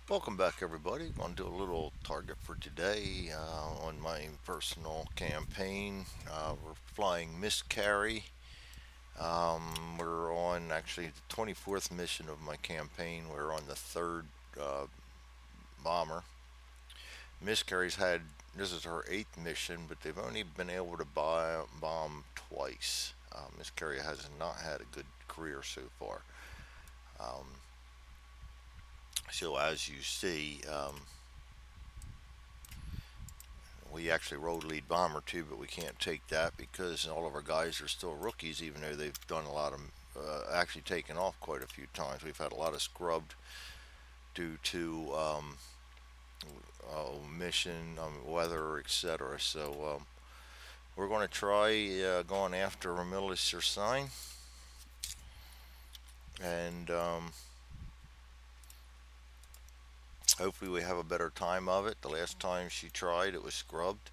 Welcome back, everybody. Going to do a little target for today on my personal campaign. We're flying Miscarry. We're on actually the 24th mission of my campaign. We're on the third uh, bomber. Miscarry's had this is her eighth mission, but they've only been able to bomb twice. Miscarry has not had a good career so far. Um, so as you see, we actually rolled lead bomber too, but we can't take that because all of our guys are still rookies, even though they've done a lot of actually taken off quite a few times. We've had a lot of scrubbed due to mission, weather, etc. So we're going to try going after Ramillis or sign, and hopefully we have a better time of it. The last time she tried, it was scrubbed.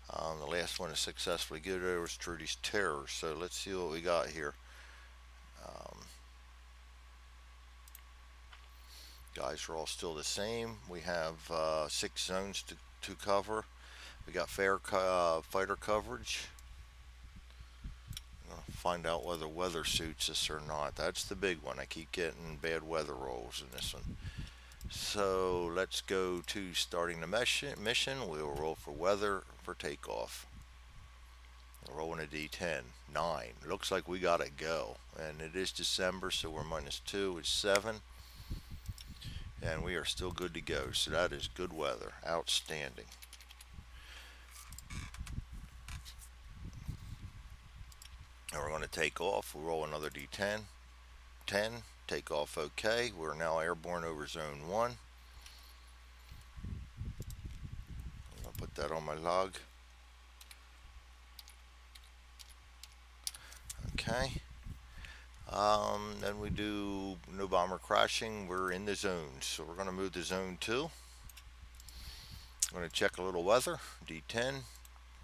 The last one to successfully get it was Trudy's Terror. So let's see what we got here. Um, Guys are all still the same. We have 6 zones to cover. We got fair fighter coverage. Find out whether weather suits us or not. That's the big one. I keep getting bad weather rolls in this one. So let's go to starting the mission. We'll roll for weather for takeoff. We're rolling a D10. 9. Looks like we got to go. And it is December, so we're -2. It's 7. And we are still good to go. So that is good weather. Outstanding. And we're going to take off. We'll roll another D10. 10. Take off OK. We're now airborne over zone 1. I'm going to put that on my log. Okay. Then we do no bomber crashing. We're in the zone. So we're going to move to zone 2. I'm going to check a little weather. D10.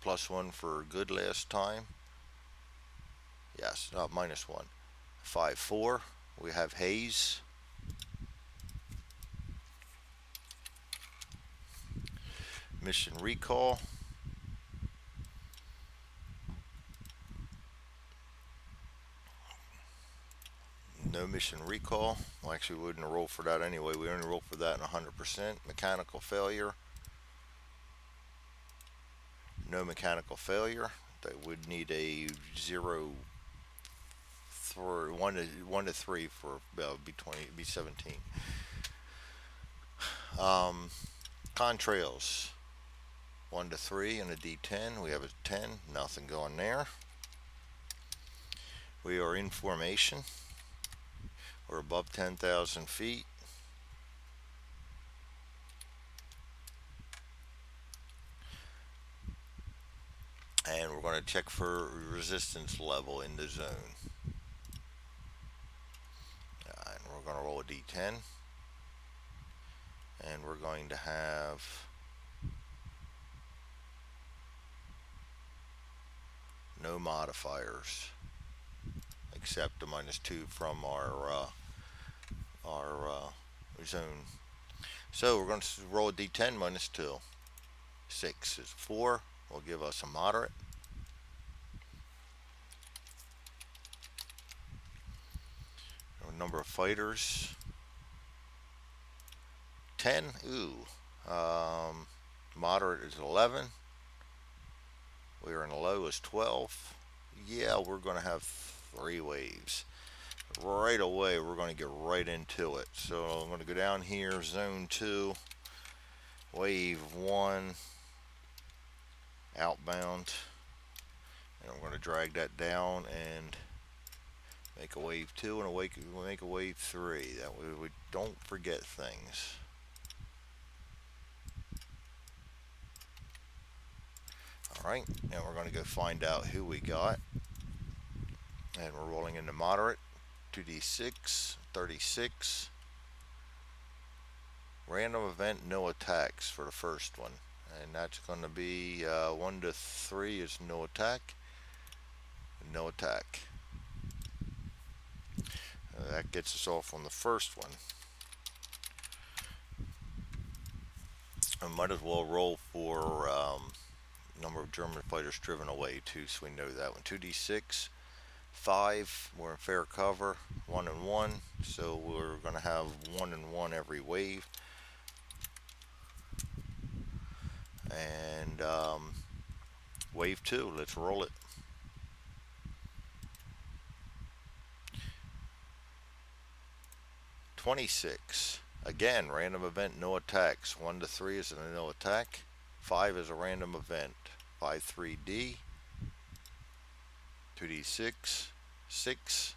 +1 for good last time. Yes, -1. 5-4. We have haze. Mission recall. No mission recall. Well, actually, we wouldn't roll for that anyway. We only roll for that in 100%. Mechanical failure. No mechanical failure. That would need a 0 for 1 to 3 for B17. Um, Contrails 1 to 3 and a D10. We have a 10. Nothing going there. We are in formation. We're above 10,000 feet. And we're going to check for resistance level in the zone. And we're going to roll a D10. And we're going to have no modifiers except a -2 from our zone. So we're going to roll a D10 -2. 6 is 4. Will give us a moderate. Number of fighters 10. Ooh. Moderate is 11. We are in the low is 12. Yeah, we're going to have 3 waves. Right away, we're going to get right into it. So I'm going to go down here, zone 2, wave 1, outbound. And we're going to drag that down and make a wave 2 and make a wave 3. That way we don't forget things. Alright, now we're going to go find out who we got. And we're rolling into moderate. 2d6, 36. Random event, no attacks for the first one. And that's going to be 1 to 3 is no attack. No attack. That gets us off on the first one. I might as well roll for number of German fighters driven away too, so we know that one. 2d6, 5. We're in fair cover. 1 and 1, so we're gonna have 1 and 1 every wave. And wave 2. Let's roll it. 26. Again, random event, no attacks. 1 to 3 is a no attack. 5 is a random event. 5 3D. 2d6. 6.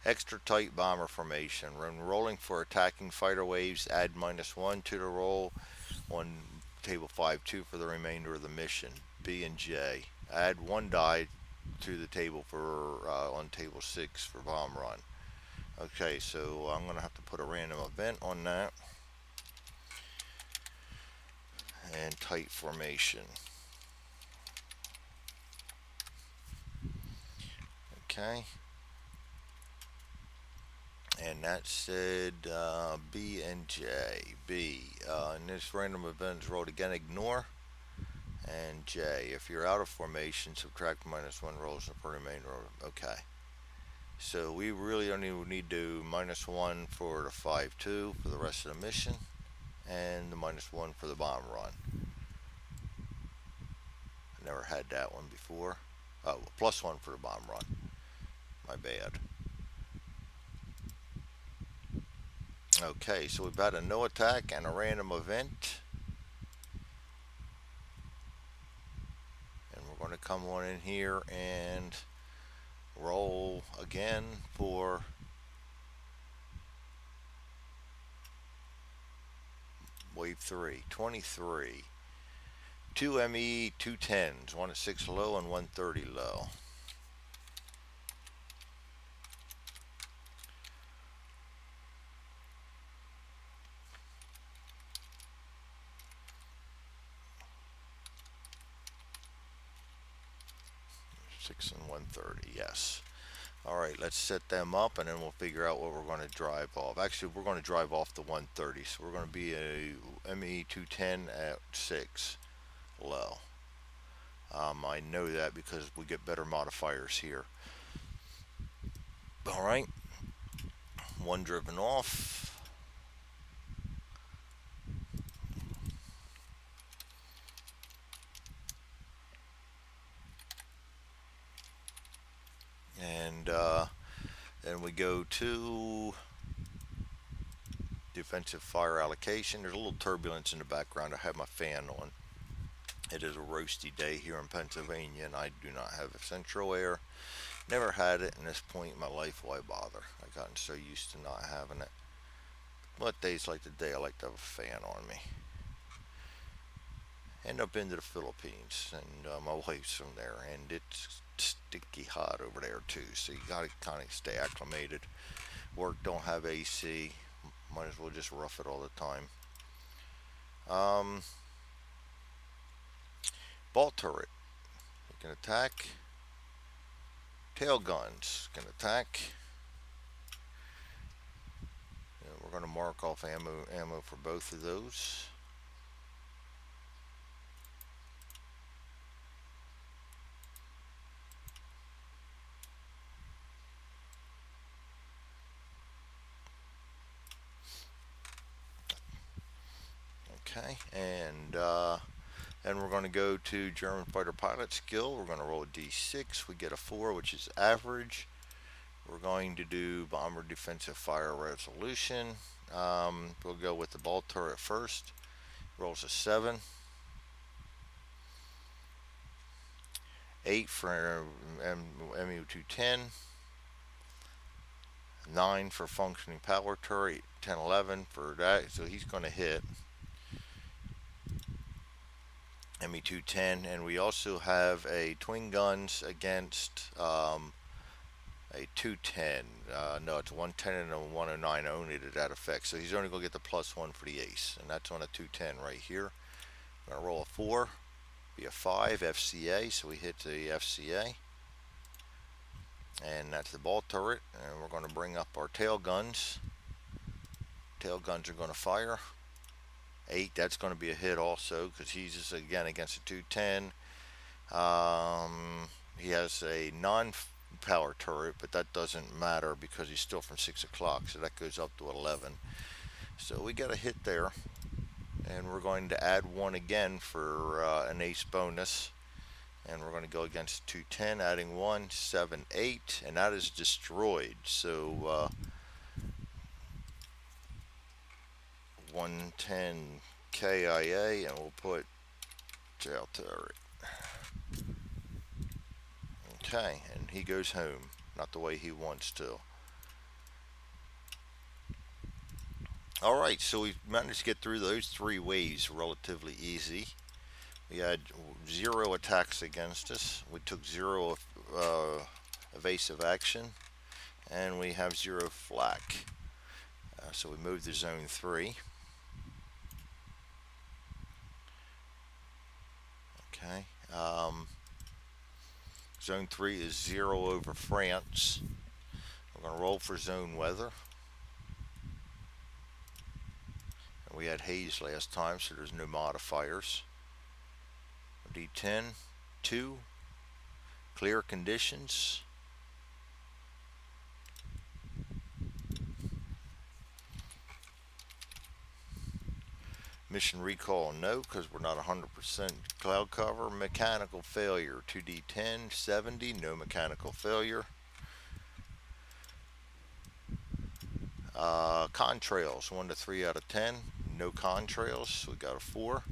Extra tight bomber formation. When rolling for attacking fighter waves, add -1 to the roll on table 5-2 for the remainder of the mission. B and J. Add 1 die to the table for on table 6 for bomb run. Okay, so I'm going to have to put a random event on that. And tight formation. Okay. And that said B and J. B. And this random event is rolled again. Ignore. And J. If you're out of formation, subtract -1 rolls for the remainder. Okay. So we really only need to do -1 for the 5-2 for the rest of the mission, and the -1 for the bomb run. I never had that one before. Oh, +1 for the bomb run. My bad. Okay, so we've got a no attack and a random event. And we're going to come on in here and roll again for wave 3. 23. 2 ME, 2 10s, 1 at 6 low and 130 low. Six and 130, yes. All right, let's set them up, and then we'll figure out what we're going to drive off. Actually, we're going to drive off the 130, so we're going to be a ME 210 at 6 low. I know that because we get better modifiers here. All right, 1 driven off. And then we go to defensive fire allocation. There's a little turbulence in the background. I have my fan on. It is a roasty day here in Pennsylvania, and I do not have a central air. Never had it in this point in my life. Why bother? I've gotten so used to not having it. But days like today, I like to have a fan on me. End up into the Philippines, and my wife's from there, and it's sticky hot over there too. So you gotta kind of stay acclimated. Work don't have AC. Might as well just rough it all the time. Ball turret. You can attack. Tail guns can attack. We're going to mark off ammo for both of those. Okay, and we're going to go to German fighter pilot skill. We're going to roll a d6. We get a 4, which is average. We're going to do bomber defensive fire resolution. We'll go with the ball turret first. Rolls a 7. 8 for MU210. 9 for functioning power turret. 10, 11 for that. So he's going to hit. ME210, and we also have a twin guns against a 210. No, it's a 110 and a 109 only to that effect. So he's only going to get the +1 for the ace, and that's on a 210 right here. I'm going to roll a 4, be a 5, FCA, so we hit the FCA. And that's the ball turret, and we're going to bring up our tail guns. Tail guns are going to fire. 8, that's going to be a hit also because he's just again against a 210. He has a non-power turret, but that doesn't matter because he's still from 6 o'clock, so that goes up to 11. So we got a hit there, and we're going to add one again for an ace bonus. And we're going to go against 210, adding 1, 7, 8, and that is destroyed. So 110 KIA, and we'll put jail turret. Okay, and he goes home, not the way he wants to. Alright, so we managed to get through those 3 waves relatively easy. We had 0 attacks against us. We took 0 evasive action, and we have 0 flak. So we moved to zone 3. Okay. Zone 3 is 0 over France. We're going to roll for zone weather. And we had haze last time, so there's no modifiers. D10, 2, clear conditions. Mission recall, no, because we're not 100% cloud cover. Mechanical failure, 2D10, 70, no mechanical failure. Contrails, 1 to 3 out of 10, no contrails, so we got a 4.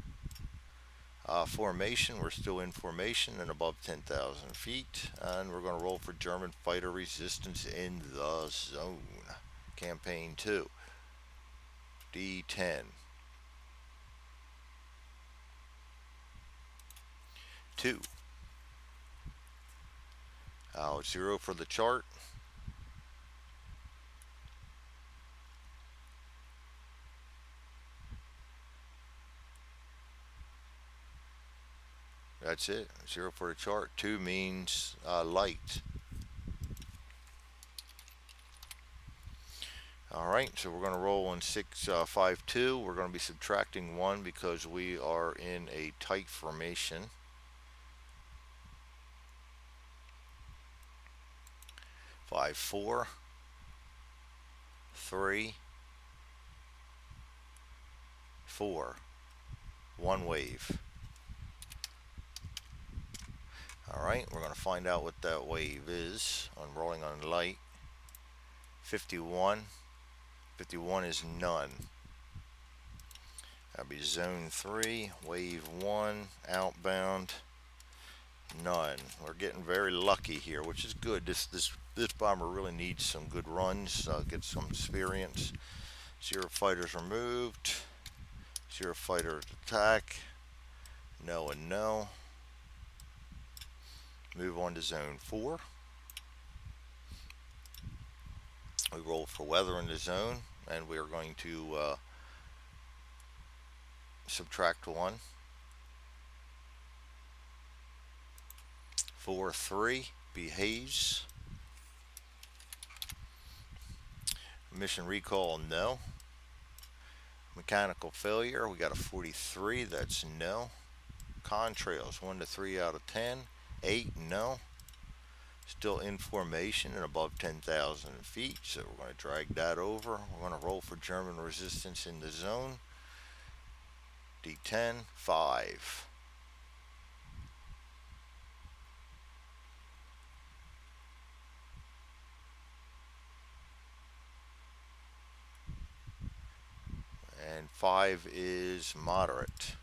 Formation, we're still in formation and above 10,000 feet. And we're going to roll for German fighter resistance in the zone. Campaign 2. D10. 2. 0 for the chart. That's it. 0 for the chart. 2 means light. Alright, so we're going to roll on 6, 5, 2. We're going to be subtracting 1 because we are in a tight formation. 5, 4, 3, 4. 1 wave. Alright, we're going to find out what that wave is on rolling on light. 51. 51 is none. That'll be zone 3, wave 1, outbound, none. We're getting very lucky here, which is good. This bomber really needs some good runs, get some experience. 0 fighters removed. 0 fighters attack. No and no. Move on to zone 4. We roll for weather in the zone, and we are going to subtract 1. 4, 3, be haze. Mission recall, no. Mechanical failure, we got a 43, that's no. Contrails, 1 to 3 out of 10. 8, no. Still in formation and above 10,000 feet, so we're going to drag that over. We're going to roll for German resistance in the zone. D10, 5. And 5 is moderate.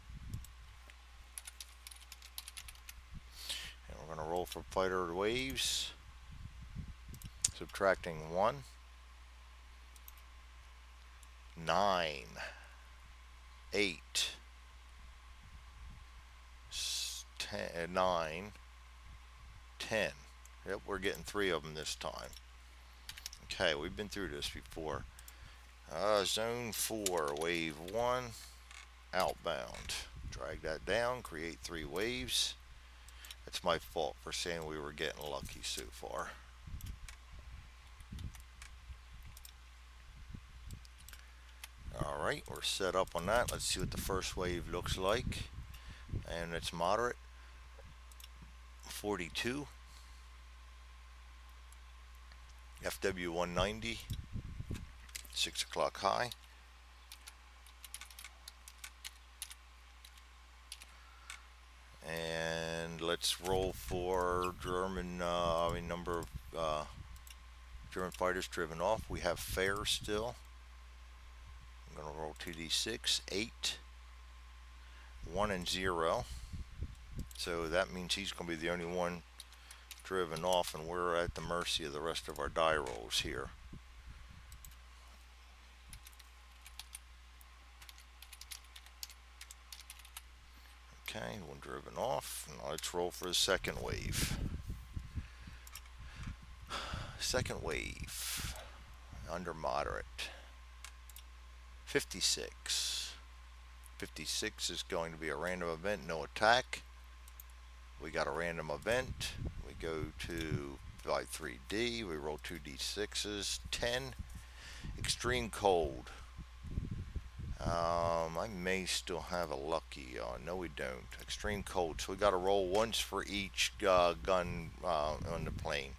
We're going to roll for fighter waves. Subtracting 1. 9. 8. 10, 9. 10. Yep, we're getting 3 of them this time. Okay, we've been through this before. Zone 4, wave 1, outbound. Drag that down, create 3 waves. That's my fault for saying we were getting lucky so far. Alright, we're set up on that. Let's see what the first wave looks like. And it's moderate. 42. FW 190. 6 o'clock high. And let's roll for German, number of German fighters driven off. We have fair still. I'm going to roll 2d6, 8, 1 and 0. So that means he's going to be the only one driven off, and we're at the mercy of the rest of our die rolls here. Okay, one driven off. Now let's roll for the second wave. Second wave, under moderate. 56. 56 is going to be a random event, no attack. We got a random event. We go to by 3D. We roll 2d6s. 10. Extreme cold. I may still have a lucky. No, we don't. Extreme cold. So we got to roll once for each gun on the plane.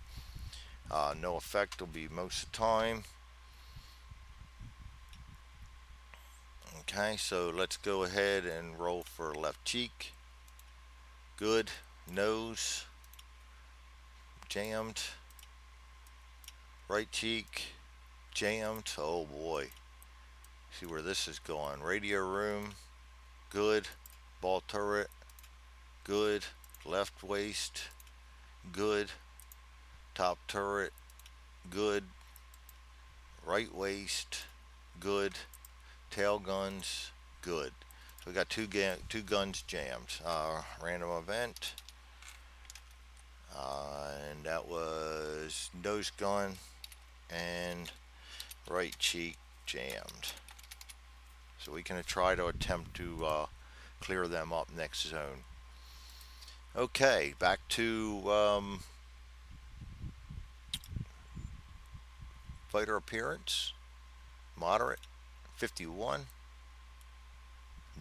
No effect will be most of the time. Okay, so let's go ahead and roll for left cheek. Good. Nose. Jammed. Right cheek. Jammed. Oh boy. See where this is going. Radio room. Good. Ball turret. Good. Left waist. Good. Top turret. Good. Right waist. Good. Tail guns. Good. So we got two guns jammed. Random event. And that was nose gun and right cheek jammed. So we can try to attempt to clear them up next zone. Okay, back to fighter appearance. Moderate. 51.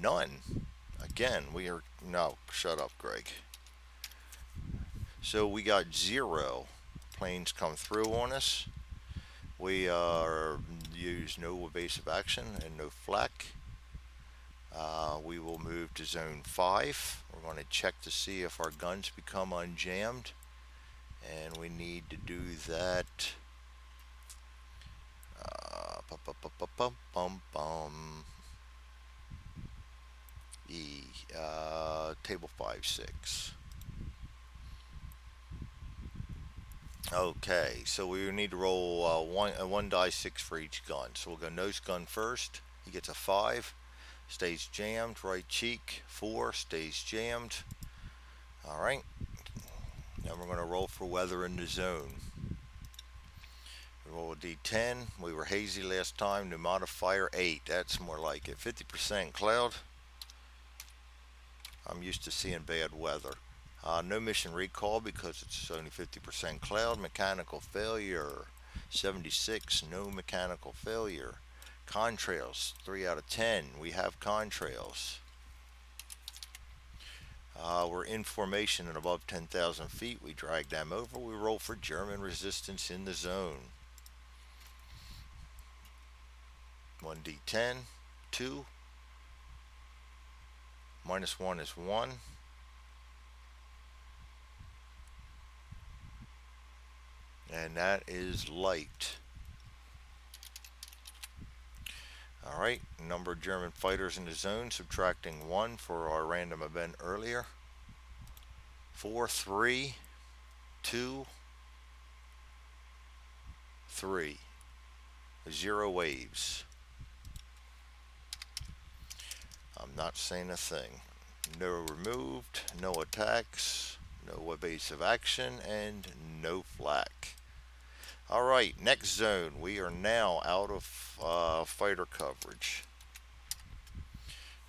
None. Again, we are... No, shut up, Greg. So we got 0 planes come through on us. We use no evasive action and no flak. We will move to zone 5. We're going to check to see if our guns become unjammed. And we need to do that. Table 5-6. Okay, so we need to roll one die 6 for each gun. So we'll go nose gun first. He gets a 5, stays jammed. Right cheek 4, stays jammed. All right. Now we're going to roll for weather in the zone. We roll a d10. We were hazy last time. New modifier 8. That's more like it. 50% cloud. I'm used to seeing bad weather. No mission recall because it's only 50% cloud. Mechanical failure 76. No mechanical failure. Contrails 3 out of 10. We have contrails. We're in formation at above 10,000 feet. We drag them over. We roll for German resistance in the zone. 1d10. 2. -1 is 1. And that is light. Alright, number of German fighters in the zone, subtracting 1 for our random event earlier. 4, 3, 2, 3. 0 waves. I'm not saying a thing. No removed, no attacks, no evasive action, and no flak. Alright, next zone. We are now out of fighter coverage.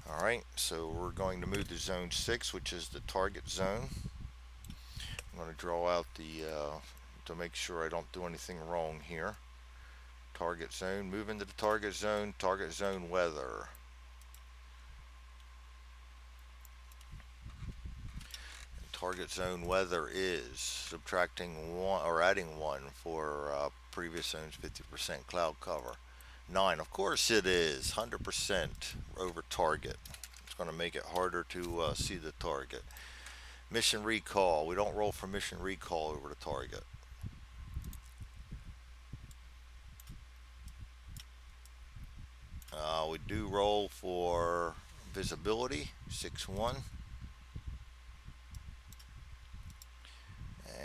Alright, so we're going to move to zone 6, which is the target zone. I'm going to draw out the, to make sure I don't do anything wrong here. Target zone. Move into the target zone. Target zone weather. Target zone weather is subtracting one or adding one for previous zone's 50% cloud cover. 9, of course it is 100% over target. It's going to make it harder to see the target. Mission recall. We don't roll for mission recall over the target. We do roll for visibility, 6-1.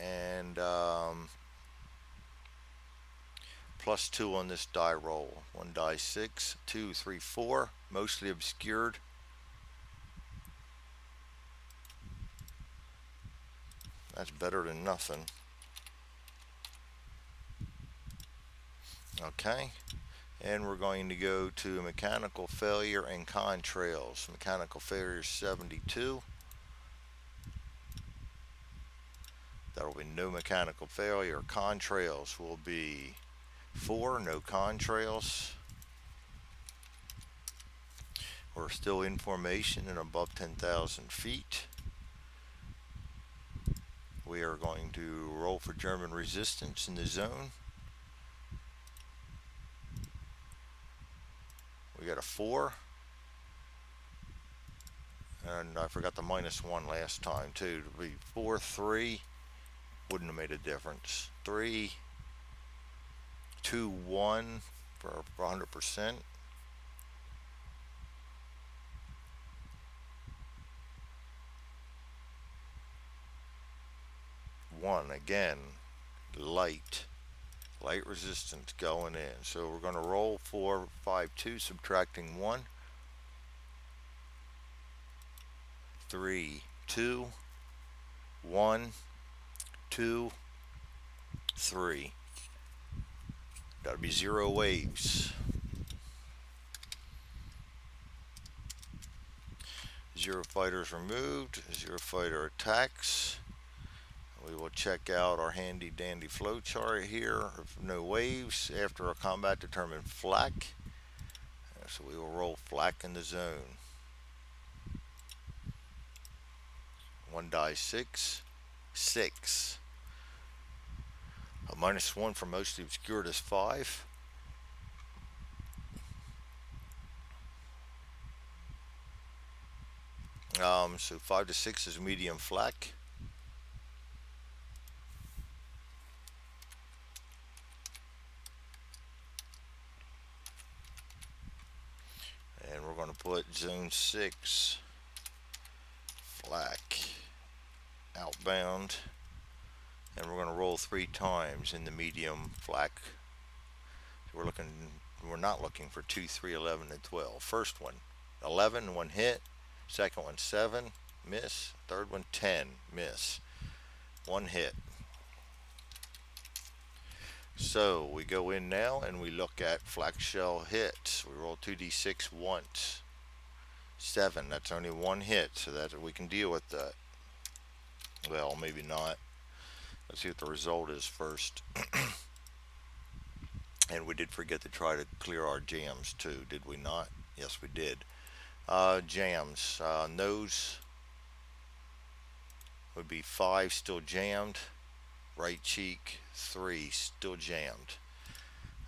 And +2 on this die roll. 1 die 6, 2, 3, 4. Mostly obscured. That's better than nothing. Okay. And we're going to go to mechanical failure and contrails. Mechanical failure is 72. There will be no mechanical failure. Contrails will be 4, no contrails. We're still in formation and above 10,000 feet. We are going to roll for German resistance in the zone. We got a 4. And I forgot the -1 last time too. To be 4, 3 wouldn't have made a difference. 3, 2, 1 for 100%. 1 again. Light resistance going in. So we're going to roll 4, 5, 2, subtracting 1. 3, 2, 1, 2, 3. Gotta be 0 waves. 0 fighters removed. 0 fighter attacks. We will check out our handy dandy flow chart here. No waves after a combat determined flak. So we will roll flak in the zone. 1 die 6, 6. A -1 for mostly obscured is 5. So 5 to 6 is medium flak. And we're going to put zone 6 flak outbound, and we're going to roll 3 times in the medium flak. We're not looking for 2, 3, 11, and 12. First one 11, 1 hit. Second one 7, miss. Third one 10, miss. 1 hit. So we go in now and we look at flak shell hits. We roll 2d6 once. 7, that's only 1 hit, so that we can deal with that. Well, maybe not. Let's see what the result is first. And we did forget to try to clear our jams too, did we not? Yes, we did. Jams. Nose would be 5, still jammed. Right cheek 3, still jammed.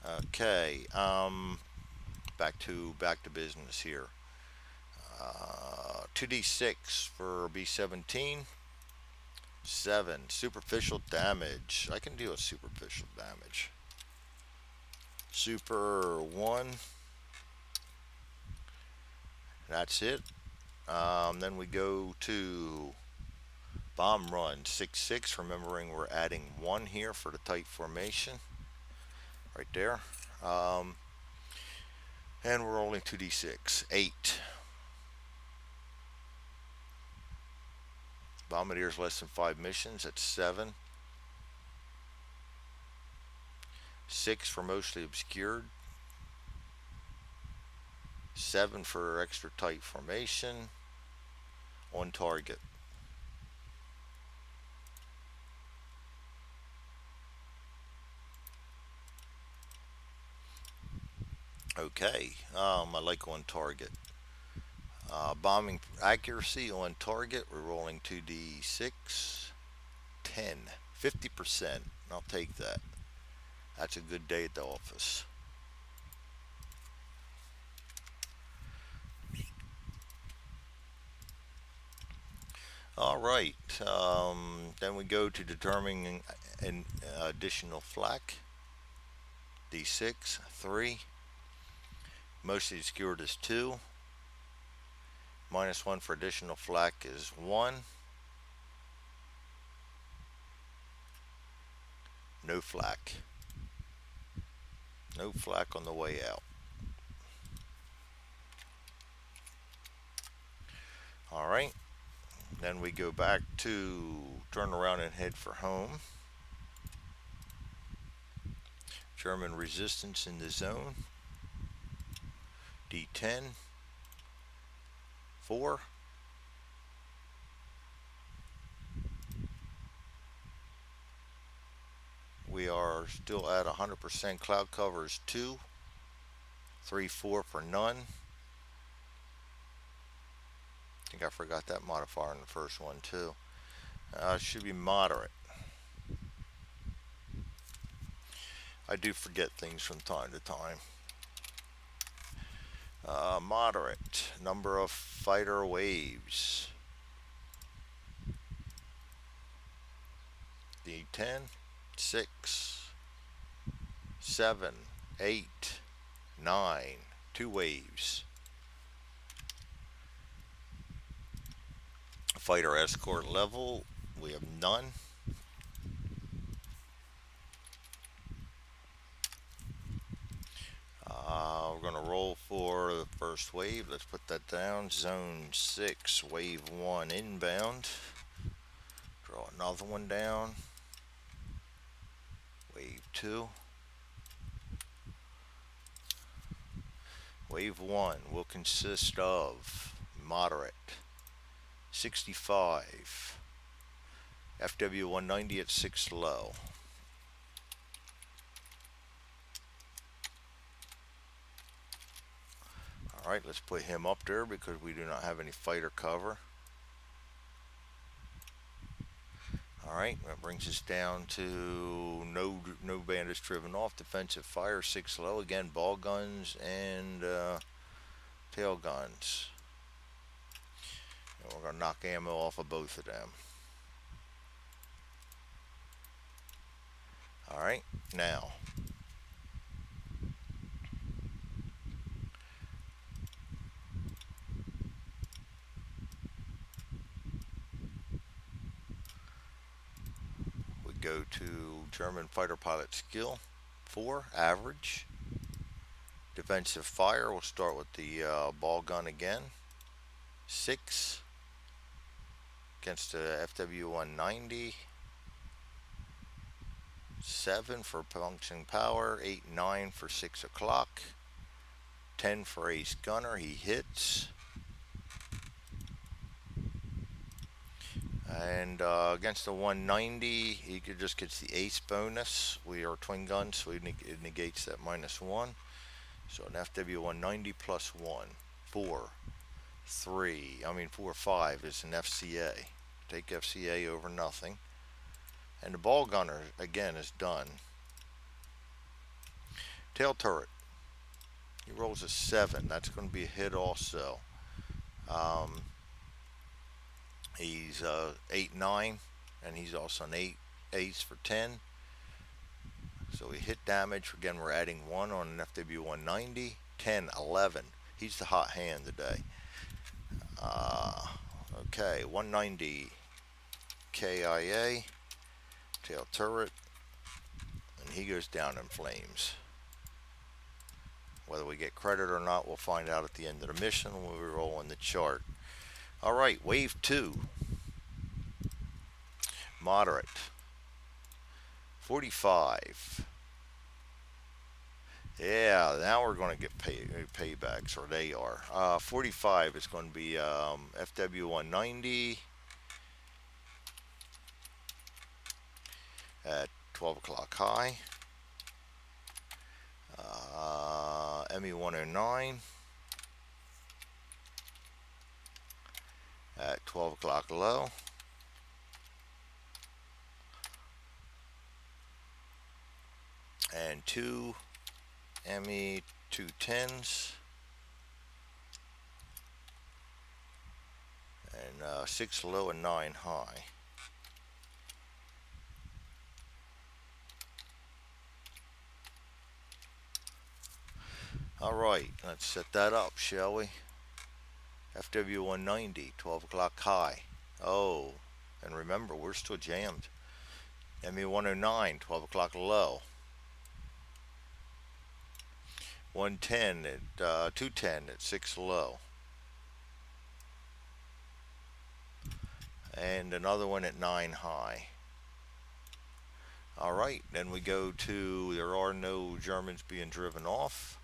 Okay. Back to business here. 2d6 for B17. 7, superficial damage. I can deal with superficial damage. Super 1. That's it. Then we go to bomb run 6-6. Remembering we're adding 1 here for the tight formation. Right there. And we're rolling 2d6. 8. Bombardiers less than 5 missions. That's 7. 6 for mostly obscured. 7 for extra tight formation. On target. Okay, I like on target. Bombing accuracy on target, we're rolling 2d6. 10. 50%. I'll take that. That's a good day at the office. All right. Then we go to determining an additional flak. D6, 3. Mostly obscured is 2. -1 for additional flak is 1. No flak. No flak on the way out. All right. Then we go back to turn around and head for home. German resistance in the zone. D10. 4. We are still at 100%. Cloud cover is 2. 3, 4 for none. I think I forgot that modifier in the first one too. Should be moderate. I do forget things from time to time. Moderate. Number of fighter waves. D10. 6. 7. 8. 9. 2 waves. Fighter escort level. We have none. We're going to roll for the first wave. Let's put that down. Zone 6, wave 1 inbound. Draw another one down. Wave 2. Wave 1 will consist of moderate 65, FW 190 at 6 low. Alright, let's put him up there because we do not have any fighter cover. Alright, that brings us down to no bandits driven off. Defensive fire, 6 low. Again, ball guns and tail guns. And we're going to knock ammo off of both of them. Alright, now we go to German fighter pilot skill 4, average. Defensive fire, we'll start with the ball gun again. 6 against the FW 190. 7 for punching power. 8, 9 for 6 o'clock. 10 for ace gunner, he hits. And against the 190, he just gets the ace bonus. We are twin guns, so it negates that -1. So an FW 190 plus 1. 4, 5 is an FCA. Take FCA over nothing. And the ball gunner, again, is done. Tail turret. He rolls a 7. That's going to be a hit also. He's 8, 9, and he's also an 8 ace for 10. So we hit damage. Again, we're adding 1 on an FW 190. 10, 11. He's the hot hand today. Okay, 190 KIA, tail turret, and he goes down in flames. Whether we get credit or not, we'll find out at the end of the mission when we roll in the chart. Alright, wave 2. Moderate. 45. Yeah, now we're going to get paybacks, or they are. 45 is going to be FW 190 at 12 o'clock high. ME-109 at 12 o'clock low. And two ME-210s. And 6 low and 9 high. Alright, let's set that up, shall we? FW190, 12 o'clock high. Oh, and remember, we're still jammed. ME109, 12 o'clock low. 110 at 210 at 6 low. And another one at 9 high. Alright, then we go to, there are no Germans being driven off.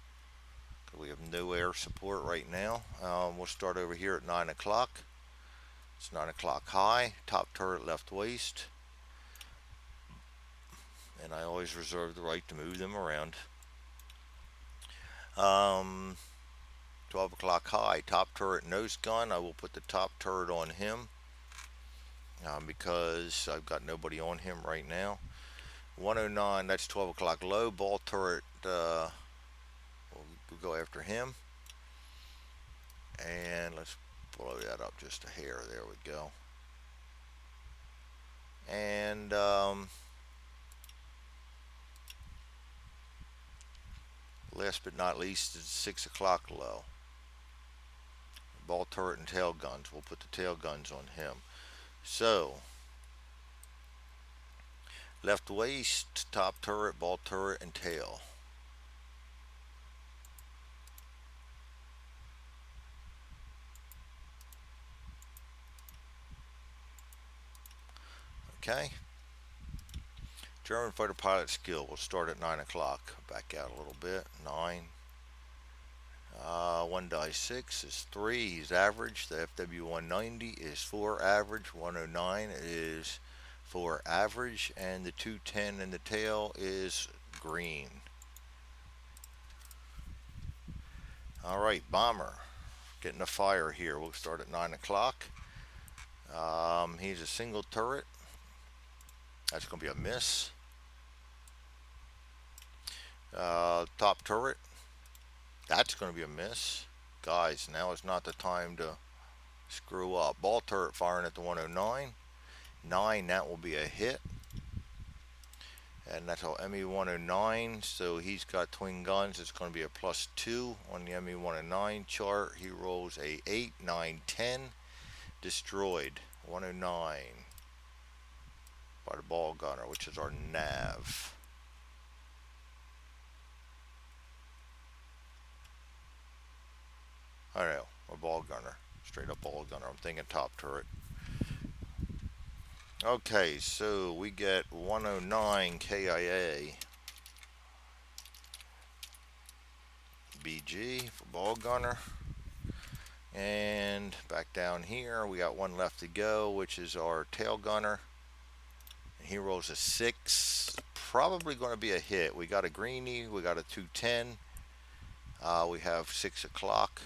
We have no air support right now. We'll start over here at 9 o'clock. It's 9 o'clock high, top turret left waist. And I always reserve the right to move them around. 12 o'clock high, top turret nose gun. I will put the top turret on him because I've got nobody on him right now. 109, that's 12 o'clock low, ball turret, we'll go after him. And let's blow that up just a hair. There we go. And last but not least is 6 o'clock low. Ball turret and tail guns. We'll put the tail guns on him. So, left waist, top turret, ball turret, and tail. Okay. German fighter pilot skill. We'll start at 9 o'clock. Back out a little bit. 9. 1 die 6 is 3. He's average. The FW190 is 4 average. 109 is 4 average. And the 210 in the tail is green. Alright, bomber. Getting a fire here. We'll start at 9 o'clock. He's a single turret. That's going to be a miss. Top turret. That's going to be a miss. Guys, now is not the time to screw up. Ball turret firing at the 109. 9, that will be a hit. And that's all ME109. So he's got twin guns. It's going to be a +2 on the ME109 chart. He rolls a 8, 9, 10. Destroyed. 109 by the ball gunner, which is our nav. I know, a ball gunner. Straight up ball gunner. I'm thinking top turret. Okay, so we get 109 KIA. BG for ball gunner. And back down here, we got one left to go, which is our tail gunner. And he rolls a 6. Probably going to be a hit. We got a greenie. We got a 210. We have 6 o'clock.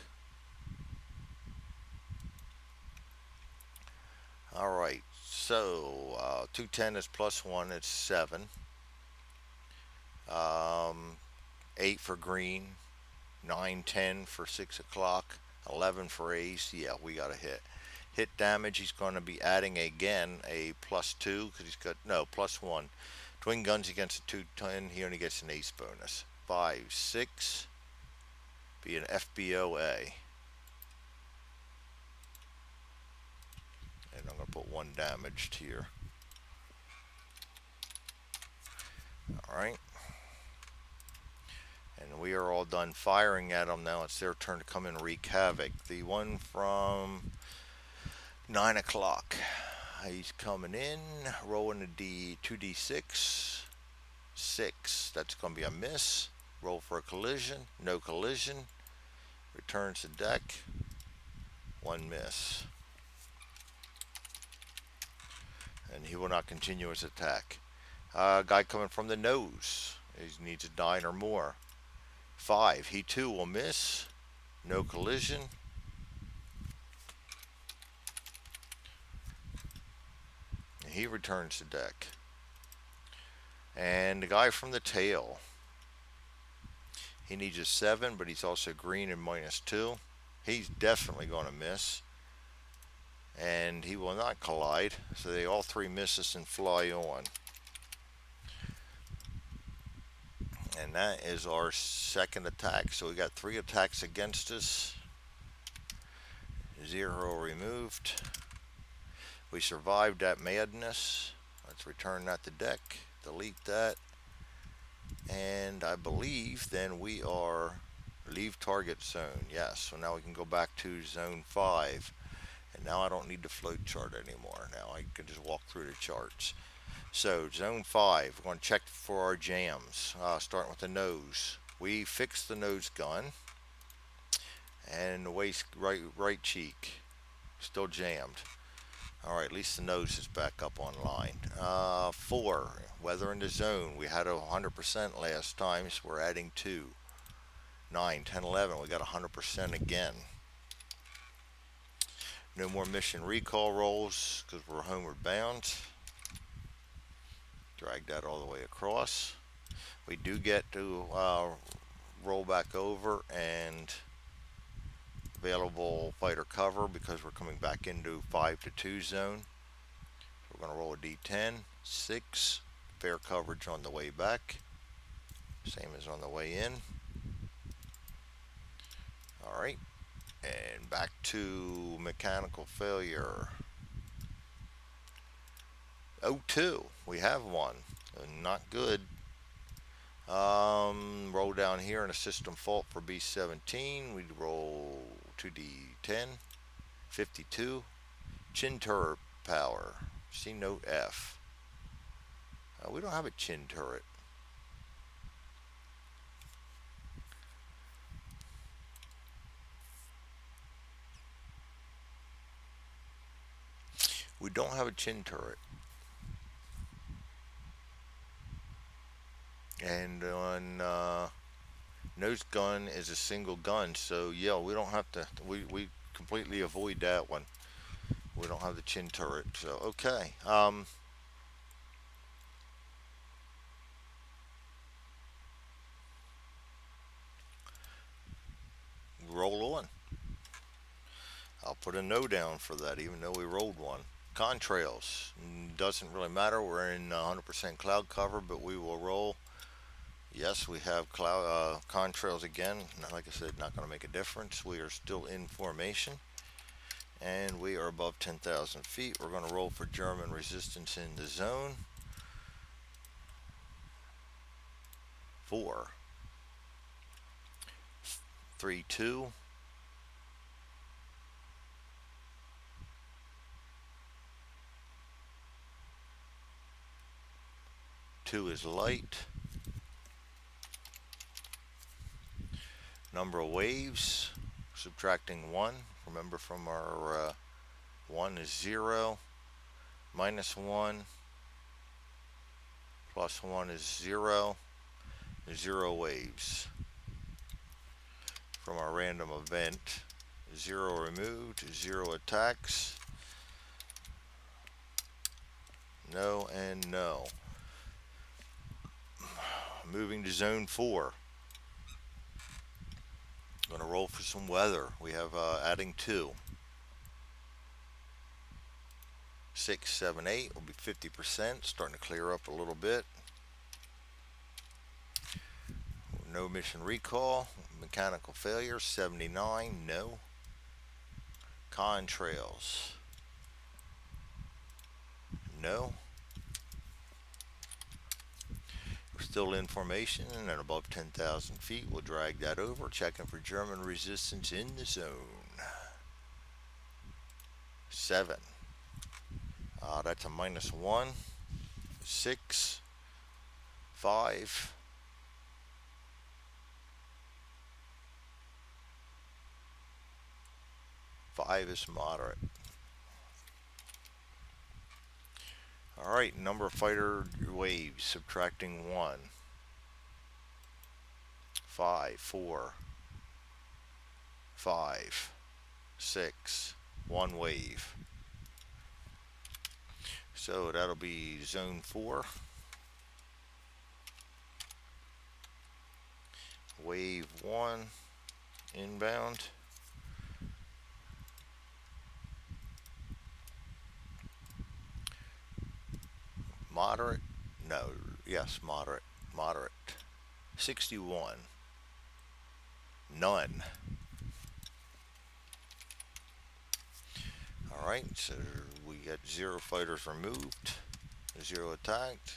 Alright, so 210 is +1. It's 7. 8 for green. 9, 10 for 6 o'clock. 11 for ace. Yeah, we got a hit. Hit damage, he's going to be adding again a +2 because he's got, no, +1. Twin guns against a 210, he only gets an ace bonus. 5, 6, be an FBOA. And I'm going to put 1 damaged here. Alright. And we are all done firing at them now. It's their turn to come in and wreak havoc. The one from 9 o'clock. He's coming in, rolling a 2d6. 6. That's going to be a miss. Roll for a collision. No collision. Returns to deck. 1 miss. And he will not continue his attack. Guy coming from the nose. He needs a 9 or more. 5, he too will miss. No collision. He returns to deck. And the guy from the tail, he needs a 7, but he's also green and -2. He's definitely going to miss. And he will not collide. So they all three miss us and fly on. And that is our second attack. So we got 3 attacks against us. 0 removed. We survived that madness. Let's return that to deck. Delete that. And I believe then we are leave target zone. Yes, so now we can go back to zone 5. And now I don't need the float chart anymore. Now I can just walk through the charts. So zone 5, we're going to check for our jams. Starting with the nose. We fixed the nose gun. And the waist right cheek still jammed. Alright, at least the nose is back up online. 4, weather in the zone. We had 100% last time, so we're adding 2. 9, 10, 11, we got 100% again. No more mission recall rolls because we're homeward bound. Drag that all the way across. We do get to roll back over and available fighter cover because we're coming back into 5-2 zone. We're going to roll a d10. 6, fair coverage on the way back. Same as on the way in. Alright, and back to mechanical failure. 02, we have one. Not good. Roll down here in a system fault for B17. We roll 2d10. 52. Chin turret power. See note F. We don't have a chin turret. We don't have a chin turret. And on nose gun is a single gun, so yeah, we don't have to. We completely avoid that one. We don't have the chin turret, so okay. Roll on. I'll put a no down for that, even though we rolled one. Contrails doesn't really matter. We're in 100% cloud cover, but we will roll. Yes, we have cloud contrails again. Now, like I said, not going to make a difference. We are still in formation, and we are above 10,000 feet. We're going to roll for German resistance in the zone. 4, 3, 2. Two is light. Number of waves, subtracting 1. Remember from our 1 is 0, -1, +1 is 0, 0 waves. From our random event, 0 removed, 0 attacks, no and no. Moving to zone 4. Going to roll for some weather. We have adding 2. 6, 7, 8 will be 50%, starting to clear up a little bit. No mission recall. Mechanical failure, 79, no. Contrails, no. We're still in formation and above 10,000 feet. We'll drag that over, checking for German resistance in the zone. 7. That's a -1. 6. 5. 5 is moderate. Alright, number of fighter waves, subtracting 1. 5, 4, 5, 6, one wave. So that'll be zone 4. Wave 1 inbound. Moderate. No, yes, moderate. Moderate. 61. None. Alright, so we got 0 fighters removed, 0 attacked.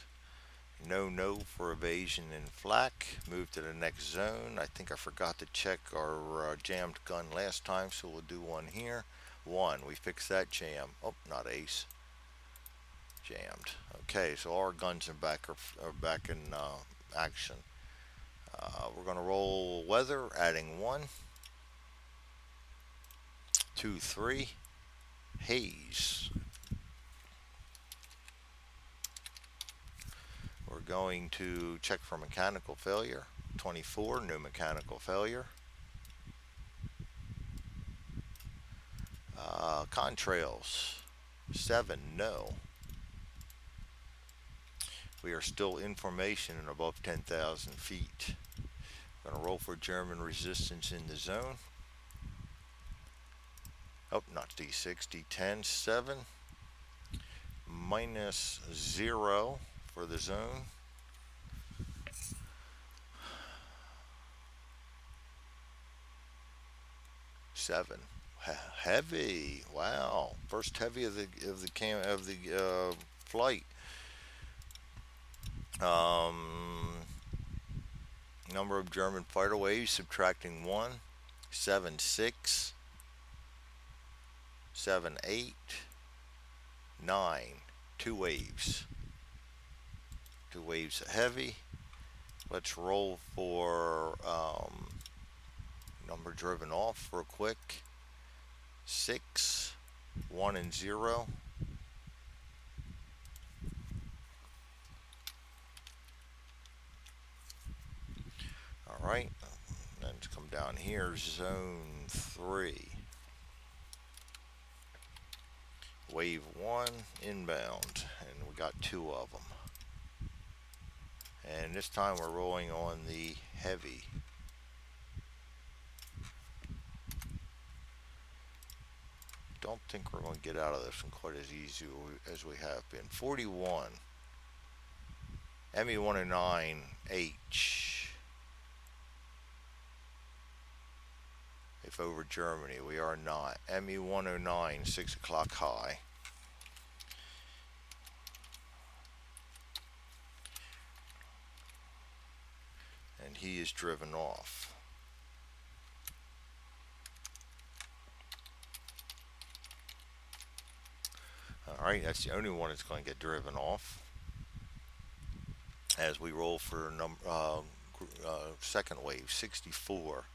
No for evasion and flak. Move to the next zone. I think I forgot to check our jammed gun last time, so we'll do one here. 1. We fixed that jam. Oh, not ace. Jammed. Okay, so our guns are back in action. We're going to roll weather, adding 1, 2, 3. Haze. We're going to check for mechanical failure. 24, no mechanical failure. Contrails. 7, no. We are still in formation and above 10,000 feet. Going to roll for German resistance in the zone. Oh, not D6, D10, 7. Minus 0 for the zone. Seven. Heavy. Wow. First heavy of the flight. Number of German fighter waves subtracting 1. 7, 6. 7, 8. 9. 2 waves. 2 waves of heavy. Let's roll for number driven off real quick. 6, 1 and 0. Alright, let's come down here, zone 3. Wave 1 inbound, and we got 2 of them. And this time we're rolling on the heavy. Don't think we're going to get out of this one quite as easy as we have been. 41. ME109H. If over Germany, we are not. ME109, 6 o'clock high. And he is driven off. Alright, that's the only one that's going to get driven off. As we roll for second wave, 64.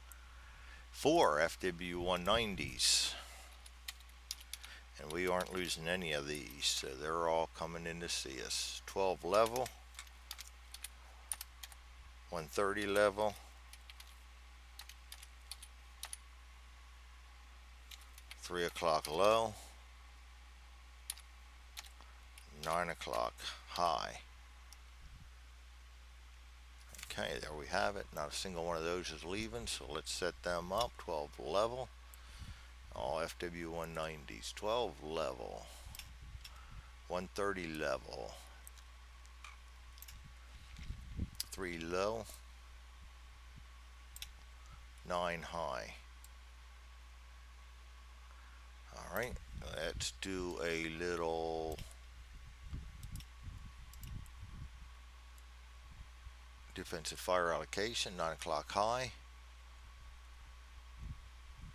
4 FW190s. And we aren't losing any of these, so they're all coming in to see us. 12 level. 130 level. 3 o'clock low. 9 o'clock high. Okay, there we have it. Not a single one of those is leaving, so let's set them up. 12 level. All FW190s. 12 level. 130 level. 3 low. 9 high. Alright, let's do a little defensive fire allocation. 9 o'clock high.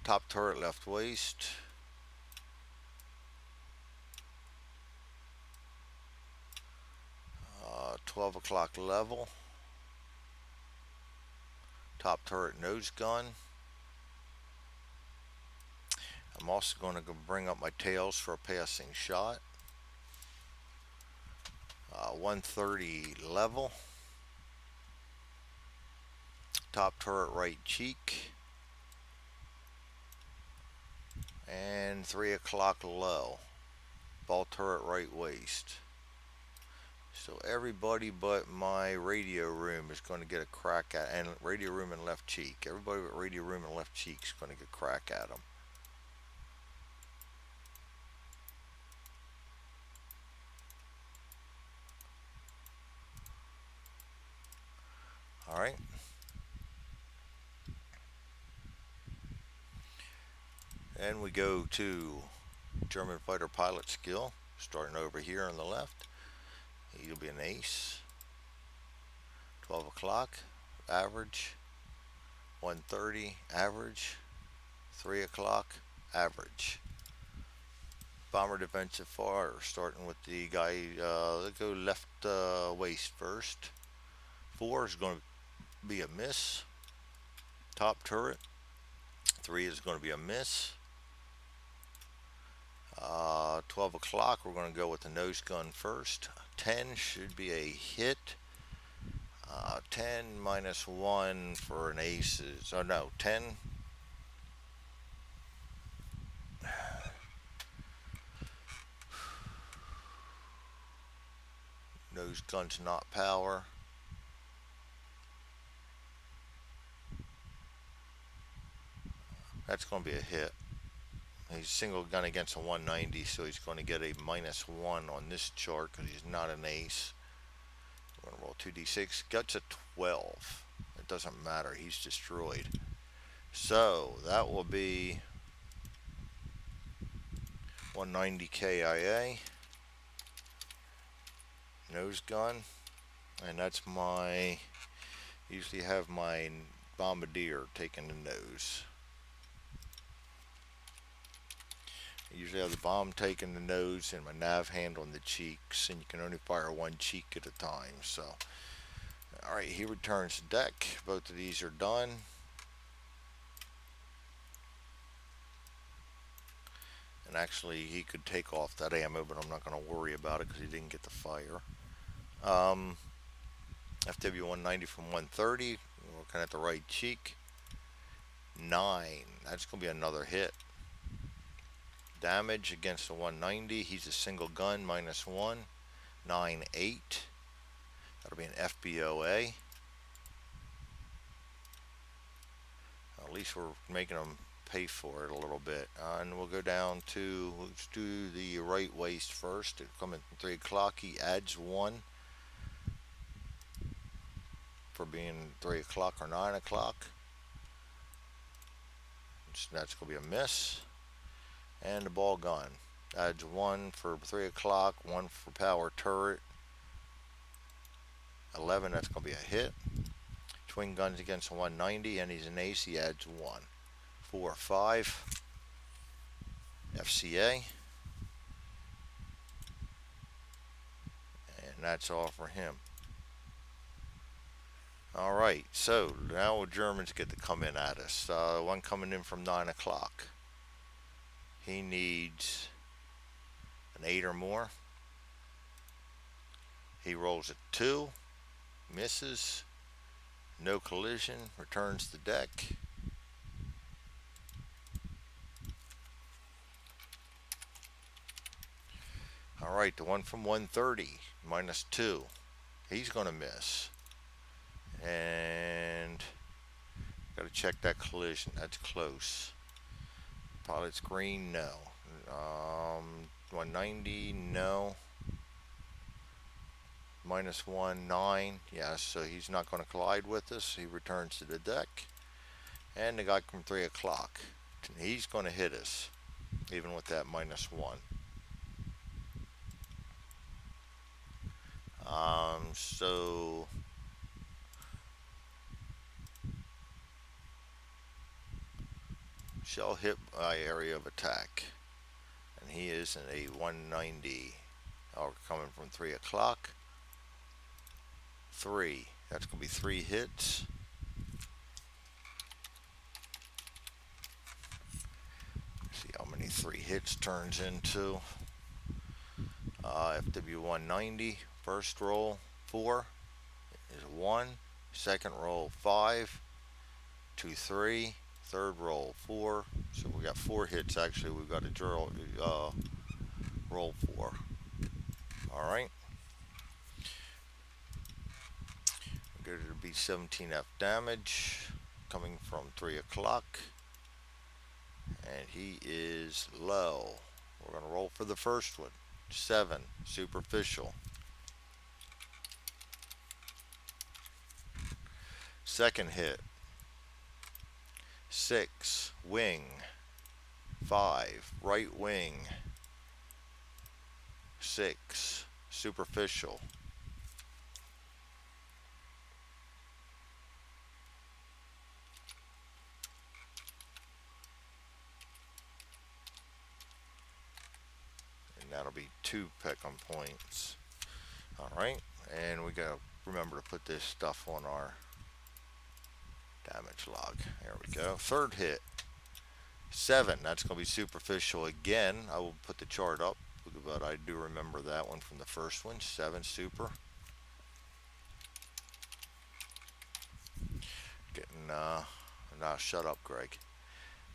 Top turret left waist. Uh, 12 o'clock level. Top turret nose gun. I'm also going to bring up my tails for a passing shot. 130 level. top turret right cheek, and 3 o'clock low, ball turret right waist. So everybody but my radio room is going to get a crack at, and radio room and left cheek. Everybody but radio room and left cheek is going to get a crack at them. All right. And we go to German fighter pilot skill, starting over here on the left. He'll be an ace. 12 o'clock, average. 130, average. 3 o'clock, average. Bomber defensive fire, starting with the guy, let's go left waist first. 4 is going to be a miss. Top turret. 3 is going to be a miss. 12 o'clock, we're going to go with the nose gun first. 10 should be a hit. 10 minus 1 for an ace is, oh no, 10. Nose gun's not power. That's going to be a hit. He's single gun against a 190, so he's going to get a minus 1 on this chart because he's not an ace. We're going to roll 2d6. Guts a 12. It doesn't matter. He's destroyed. So that will be 190 KIA. Nose gun. And that's my, usually have my bombardier taking the nose. I usually have the bomb taking the nose and my nav hand on the cheeks, and you can only fire one cheek at a time. So, alright, he returns the deck. Both of these are done. And actually, he could take off that ammo, but I'm not going to worry about it because he didn't get the fire. FW 190 from 130. We're looking at the right cheek. 9. That's going to be another hit. Damage against the 190. He's a single gun, minus 1. 9, 8. That'll be an FBOA. At least we're making them pay for it a little bit. And we'll go down to, let's do the right waist first. It'll come in 3 o'clock. He adds 1 for being 3 o'clock or 9 o'clock. So that's going to be a miss. And the ball gun adds 1 for 3 o'clock, 1 for power turret. 11, that's going to be a hit. Twin guns against 190, and he's an ace. He adds 1. 4, 5. FCA. And that's all for him. Alright, so now the Germans get to come in at us. One coming in from 9 o'clock. He needs an 8 or more. He rolls a 2, misses, no collision, returns the deck. Alright, the one from 130, minus 2. He's going to miss. And got to check that collision. That's close. Pilot's green, no. 190, no. Minus 1, 9. Yes, so he's not going to collide with us. He returns to the deck. And the guy from 3 o'clock. He's going to hit us, even with that minus 1. So shell hit by area of attack, and he is in a 190. Coming from 3 o'clock. 3. That's going to be 3 hits. See how many 3 hits turns into. FW 190. First roll 4 is 1. Second roll 5 2, 3. Third roll, 4. So we got 4 hits actually. We've got to draw, roll 4. Alright. Go to the B17F damage. Coming from 3 o'clock. And he is low. We're going to roll for the first one. 7. Superficial. Second hit. 6. Wing. 5. Right wing. 6. Superficial. And that'll be 2 Peckham points. Alright, and we gotta remember to put this stuff on our damage log. There we go. Third hit. 7. That's going to be superficial again. I will put the chart up, but I do remember that one from the first one. 7 super. Getting, now shut up, Greg.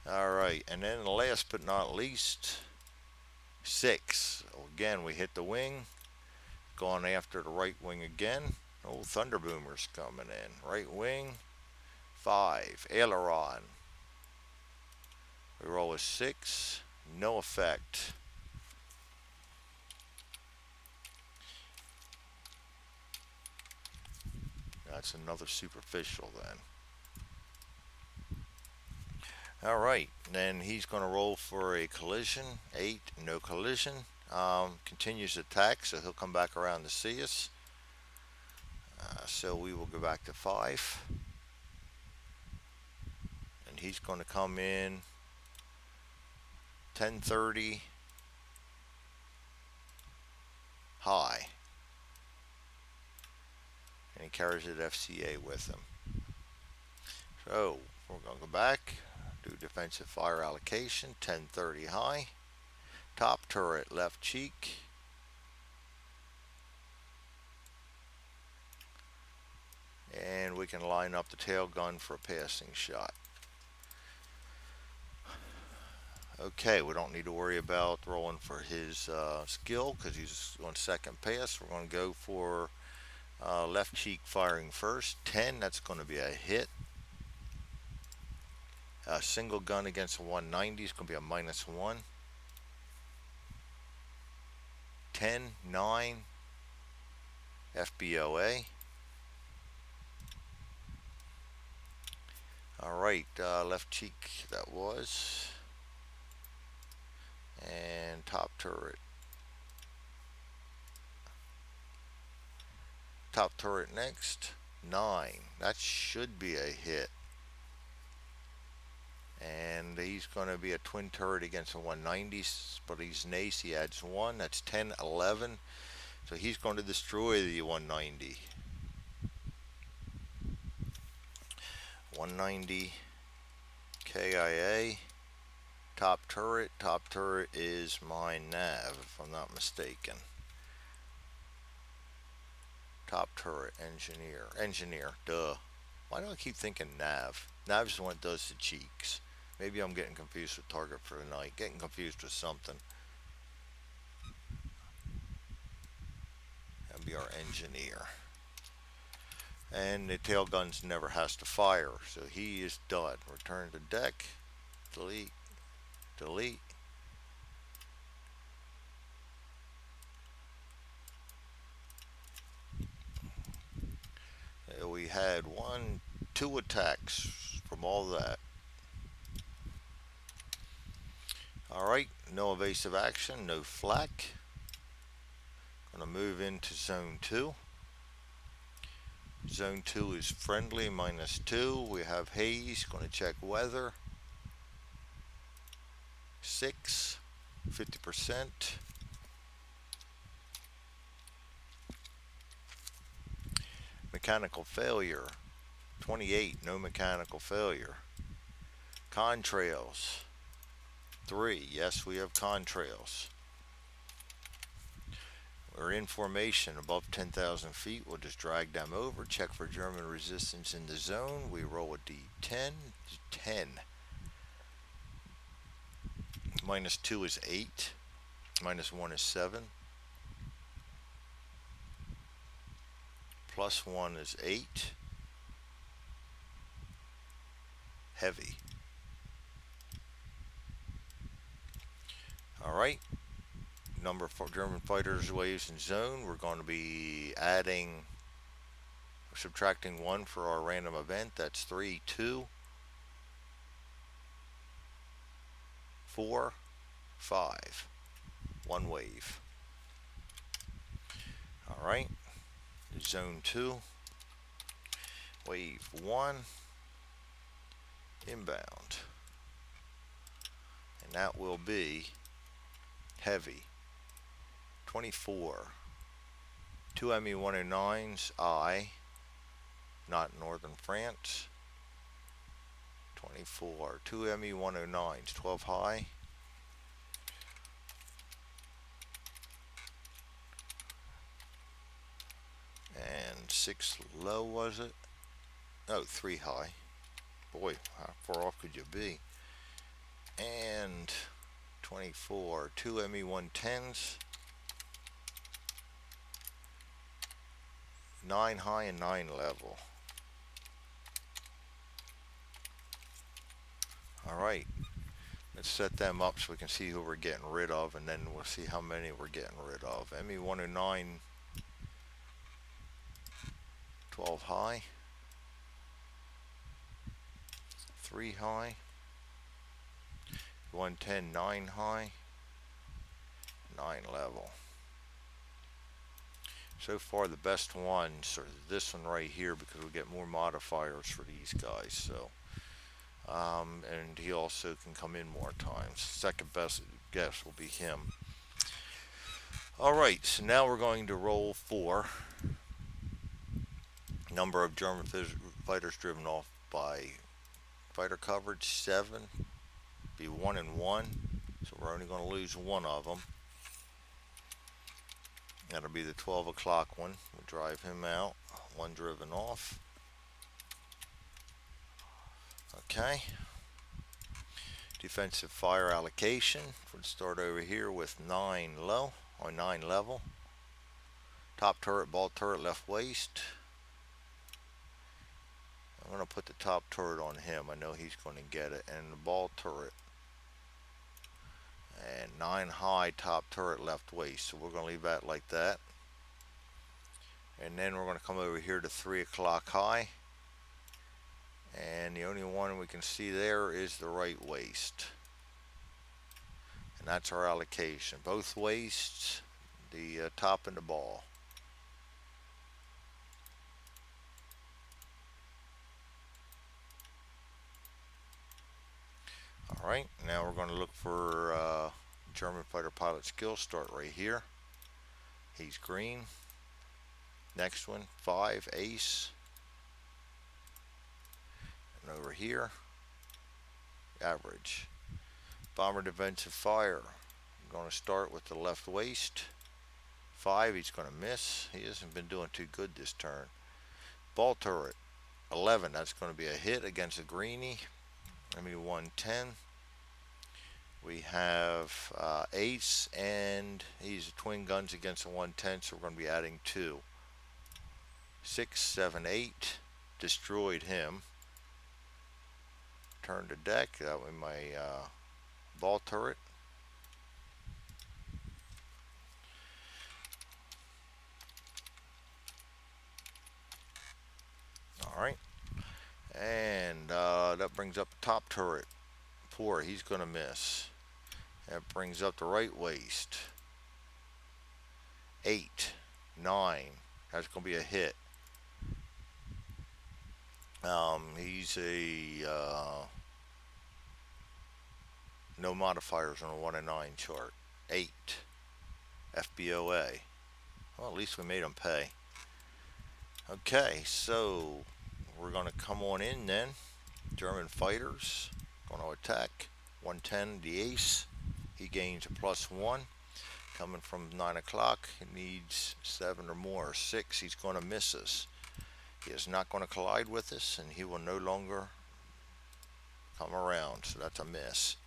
Alright, and then last but not least, 6. Again, we hit the wing. Going after the right wing again. Oh, Thunder Boomer's coming in. Right wing. 5. Aileron. We roll a 6. No effect. That's another superficial then. Alright, then he's going to roll for a collision. 8. No collision. Continues attack, so he'll come back around to see us. So we will go back to 5. And he's going to come in 1030 high. And he carries it FCA with him. So we're going to go back, do defensive fire allocation, 1030 high. Top turret, left cheek. And we can line up the tail gun for a passing shot. Okay, we don't need to worry about rolling for his skill because he's on second pass. We're going to go for left cheek firing first. 10, that's going to be a hit. A single gun against a 190 is going to be a -1. 10, 9, FBOA. Alright, left cheek that was. And top turret. Top turret next. 9. That should be a hit. And he's going to be a twin turret against a 190, but he's an ace. He adds 1. That's 10, 11. So he's going to destroy the 190. 190 KIA. Top turret. Top turret is my nav, if I'm not mistaken. Top turret, engineer. Engineer, duh. Why do I keep thinking nav? Nav's the one that does the cheeks. Maybe I'm getting confused with target for the night. Getting confused with something. That'd be our engineer. And the tail guns never has to fire, so he is done. Return to deck. Delete. Delete. We had 2 attacks from all that. Alright, no evasive action, no flak. Gonna move into zone 2. Zone 2 is friendly, -2. We have haze, gonna check weather. 6, 50%. Mechanical failure, 28, no mechanical failure. Contrails, 3, yes we have contrails. are in formation above 10,000 feet. We'll just drag them over, check for German resistance in the zone. We roll a d10. 10. Minus 2 is 8. Minus 1 is 7. Plus 1 is 8. Heavy. Alright. Number of German fighters waves in zone. We're going to be adding, subtracting 1 for our random event. That's 3, 2, 4, 5. 1 wave. Alright. Zone 2. Wave 1. Inbound. And that will be heavy. 24. 2 ME-109s, I, not Northern France. 24. 2 ME-109s, 12 high. And 6 low, was it? Oh, 3 high. Boy, how far off could you be? And 24. 2 ME-110s. 9 high and 9 level. Alright, let's set them up so we can see who we're getting rid of, and then we'll see how many we're getting rid of. ME-109, 12 high, 3 high, 110, 9 high, 9 level. So far the best ones are this one right here, because we get more modifiers for these guys. So and he also can come in more times. Second best guess will be him. Alright, so now we're going to roll for number of German fighters driven off by fighter coverage. 7. Be 1 and 1. So we're only going to lose 1 of them. That'll be the 12 o'clock one. We'll drive him out. 1 driven off. Okay. Defensive fire allocation. We'll start over here with 9 low, or 9 level. Top turret, ball turret, left waist. I'm going to put the top turret on him. I know he's going to get it. And the ball turret. And 9 high, top turret, left waist. So we're going to leave that like that. And then we're going to come over here to 3 o'clock high. And the only one we can see there is the right waist. And that's our allocation. Both waists, the top and the ball. Alright, now we're going to look for German fighter pilot skill. Start right here. He's green. Next one, 5, ace. And over here, average. Bomber defensive fire. I'm going to start with the left waist. 5, he's going to miss. He hasn't been doing too good this turn. Ball turret, 11. That's going to be a hit against a greenie. ME-110. We have ace, and he's twin guns against a 110, so we're going to be adding 2. 6, 7, 8. Destroyed him. Turn the deck. That way my ball turret. Alright. And that brings up the top turret. 4, he's going to miss. That brings up the right waist. 8, 9. That's going to be a hit. He's a no modifiers on a 1 and 9 chart. 8. FBOA. Well, at least we made him pay. Okay, so we're going to come on in then. German fighters going to attack. 110, the ace. He gains a +1. coming from 9 o'clock. He needs 7 or more, 6. He's going to miss us. He is not going to collide with us, and he will no longer come around. So that's a miss.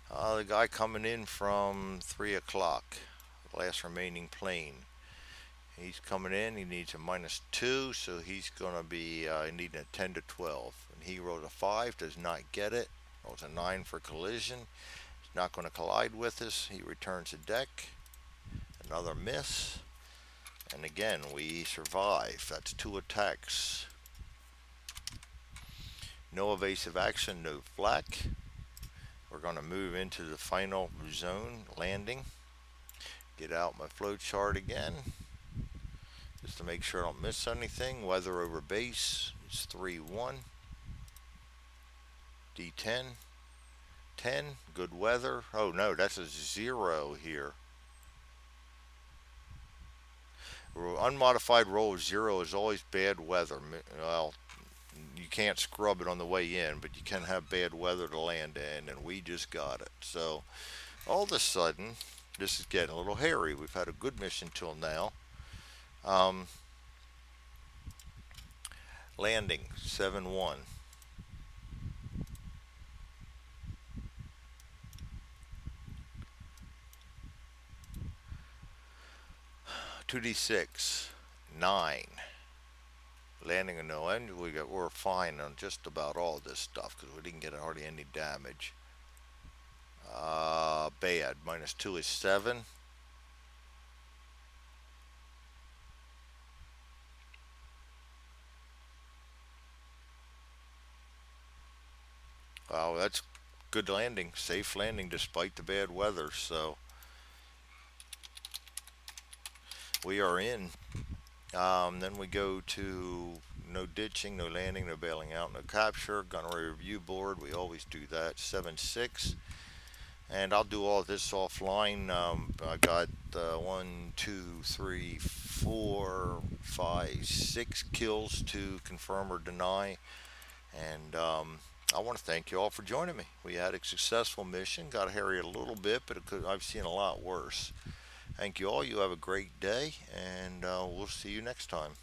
The guy coming in from 3 o'clock, last remaining plane. He's coming in. He needs a -2, so he's going to be needing a 10 to 12. And he rolled a 5, does not get it. Rolls a 9 for collision. He's not going to collide with us. He returns a deck. Another miss. And again, we survive. That's 2 attacks. No evasive action, no flak. We're going to move into the final zone landing. Get out my flow chart again, just to make sure I don't miss anything. Weather over base is 3-1. D10. 10. Good weather. Oh no, that's a 0 here. Unmodified roll of 0 is always bad weather. Well, you can't scrub it on the way in, but you can have bad weather to land in, and we just got it. So all of a sudden, this is getting a little hairy. We've had a good mission till now. Landing 7-1. 2d6 9. Landing a no end. We're fine on just about all this stuff because we didn't get hardly any damage. Bad. -2 is 7. Wow, that's good landing. Safe landing despite the bad weather. So we are in. Then we go to no ditching, no landing, no bailing out, no capture. Gunnery review board. We always do that. 7-6. And I'll do all this offline. I got 1, 2, 3, 4, 5, 6 kills to confirm or deny. And I want to thank you all for joining me. We had a successful mission. Got hairy a little bit, but I've seen a lot worse. Thank you all. You have a great day, and we'll see you next time.